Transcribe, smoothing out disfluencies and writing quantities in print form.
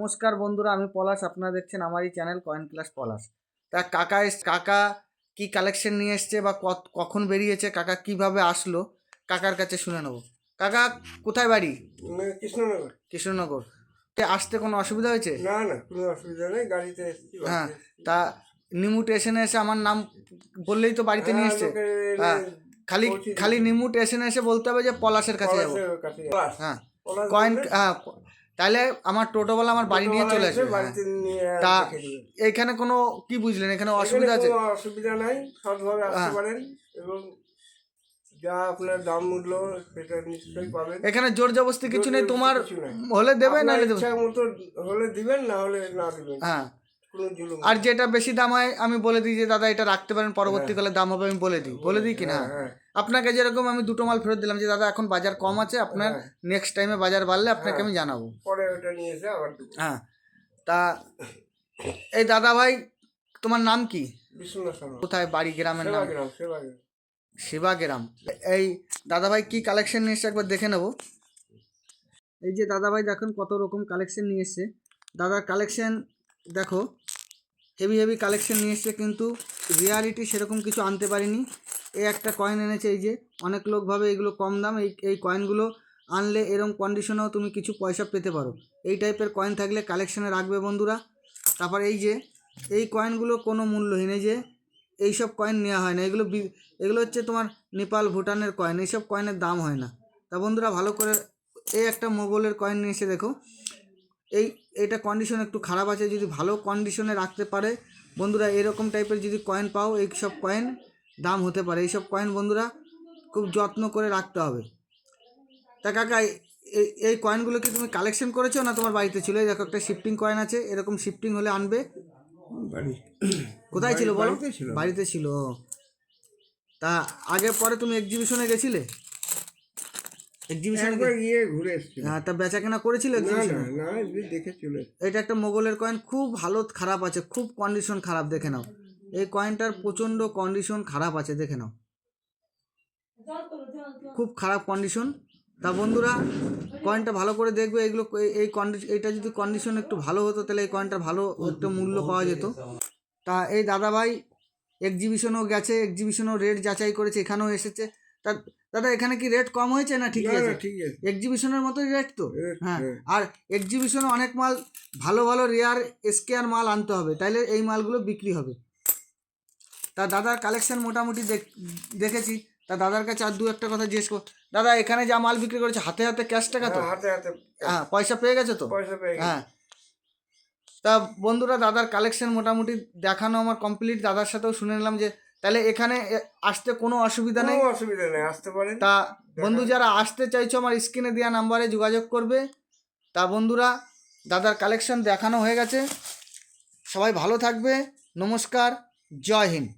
নমস্কার বন্ধুরা, আমি পলাশ। আপনারা দেখছেন আমারই চ্যানেল কয়েন ক্লাস পলাশ। তা কাকা কি কালেকশন নিয়ে এসছে বা কখন বেরিয়েছে, কাকা কিভাবে আসলো, কাকার কাছে শুনে নেবো। কাকা কোথায় বাড়ি? কৃষ্ণনগর। কৃষ্ণনগর। আসতে কোনো অসুবিধা হয়েছে? না না, কোনো অসুবিধা নেই, গাড়িতে এসেছি। হ্যাঁ, তা নিমু স্টেশনে এসে আমার নাম বললেই তো বাড়িতে নিয়ে এসছে। হ্যাঁ, খালি খালি নিমু স্টেশনে এসে বলতে হবে যে পলাশের কাছে যাবো। হ্যাঁ, কয়েন। হ্যাঁ, তাহলে আমার টোটোওয়ালা আমার বাড়ি নিয়ে চলে আসবে। তা এইখানে কোনো কি বুঝলেন, এখানে অসুবিধা আছে? অসুবিধা নাই, সৎভাবে আসতে পারেন এবং যা আপনার দাম মূল্য সেটা নিশ্চয়ই পাবেন। এখানে জোর জবরদস্তি কিছু নেই, তোমার হলে দেবে না হলে দেবে, ইচ্ছা মতো হলে দিবেন, না হলে না দিবেন। হ্যাঁ, কোনো জুলুম। আর যেটা বেশি দাম হয় আমি বলে দিই যে দাদা এটা রাখতে পারেন, পরবর্তীকালে দাম হবে আমি বলে দিই কিনা। আপনাকে যেরকম আমি দুটো মাল ফেরত দিলাম যে দাদা এখন বাজার কম আছে, আপনার নেক্সট টাইমে বাজার বাড়লে আপনাকে আমি জানাবো, পরে ওটা নিয়ে এসে আবার। হ্যাঁ। তা এই দাদা ভাই তোমার নাম কি? বিশ্বনাথ শর্মা। কোথায় বাড়ি, গ্রামের নাম? সেবাগ্রাম। শিবাগ্রাম। এই দাদা ভাই কি কালেকশন নিয়ে এসছে একবার দেখে নেব। এই যে দাদা ভাই দেখুন কত রকম কালেকশন নিয়ে এসছে। দাদার কালেকশন দেখো, হেভি হেভি কালেকশন নিয়ে এসছে, কিন্তু রিয়ালিটি সেরকম কিছু আনতে পারিনি। এই একটা কয়েন এনেছে, এই যে অনেক লোক ভাবে এগুলো কম দাম, এই কয়েনগুলো আনলে এরকম কন্ডিশনেও তুমি কিছু পয়সা পেতে পারো। এই টাইপের কয়েন থাকলে কালেকশানে রাখবে বন্ধুরা। তারপর এই যে এই কয়েনগুলো কোনো মূল্যহীন, এই যে এইসব কয়েন নেওয়া হয় না, এগুলো হচ্ছে তোমার নেপাল ভুটানের কয়েন, এইসব কয়েনের দাম হয় না। তা বন্ধুরা ভালো করে, এই একটা মোগলের কয়েন নিয়ে এসে দেখো, এইটা কন্ডিশন একটু খারাপ আছে, যদি ভালো কন্ডিশনে রাখতে পারে বন্ধুরা, এরকম টাইপের যদি কয়েন পাও, এই সব কয়েন দাম হতে পারে। এইসব কয়েন বন্ধুরা খুব যত্ন করে রাখতে হবে। তা কাকা এই কয়েনগুলো কি তুমি কালেকশন করেছো না তোমার বাড়িতে ছিল? এই দেখো একটা শিফটিং কয়েন আছে, এরকম শিফটিং হলে আনবে। কোথায় ছিল বলো? বাড়িতে ছিল। তা আগে পরে তুমি এক্সিবিশনে গেছিলে? এক্সিবিশনে গিয়ে ঘুরে এসেছি। হ্যাঁ, তা বেচা কেনা করেছিল এক্সিবিশনে? না, দেখে চলে। এটা একটা মোগলের কয়েন, খুব হালত খারাপ আছে, খুব কন্ডিশন খারাপ, দেখে নাও। এই কয়েনটার প্রচণ্ড কন্ডিশন খারাপ আছে, দেখে নাও, খুব খারাপ কন্ডিশন। তা বন্ধুরা কয়েনটা ভালো করে দেখবে। এগুলো এইটা যদি কন্ডিশন একটু ভালো হতো তাহলে এই কয়েনটার ভালো একটা মূল্য পাওয়া যেত। তা এই দাদাভাই এক্সিবিশনেও গেছে, এক্সিবিশনেও রেট যাচাই করেছে, এখানেও এসেছে। তা দাদা এখানে কি রেট কম হয়েছে না ঠিকই আছে? এক্সিবিশনের মতোই রেট তো? হ্যাঁ, আর এক্সিবিশনে অনেক মাল ভালো ভালো রেয়ার স্কেয়ার মাল আনতে হবে, তাইলে এই মালগুলো বিক্রি হবে। তা দাদার কালেকশন মোটামুটি দেখেছি। তা দাদার কাছে আর দু একটা কথা জিজ্ঞেস কর। দাদা এখানে যা মাল বিক্রি করেছে হাতে হাতে ক্যাশ টাকা তো? হ্যাঁ, পয়সা পেয়ে গেছে তো? হ্যাঁ। তা বন্ধুরা দাদার কালেকশন মোটামুটি দেখানো আমার কমপ্লিট। দাদার সাথেও শুনে নিলাম যে তাহলে এখানে আসতে কোনো অসুবিধা নেই, আসতে পারেন। তা বন্ধু যারা আসতে চাইছো আমার স্ক্রিনে দেওয়া নাম্বারে যোগাযোগ করবে। তা বন্ধুরা দাদার কালেকশন দেখানো হয়ে গেছে, সবাই ভালো থাকবে, নমস্কার, জয় হিন্দ।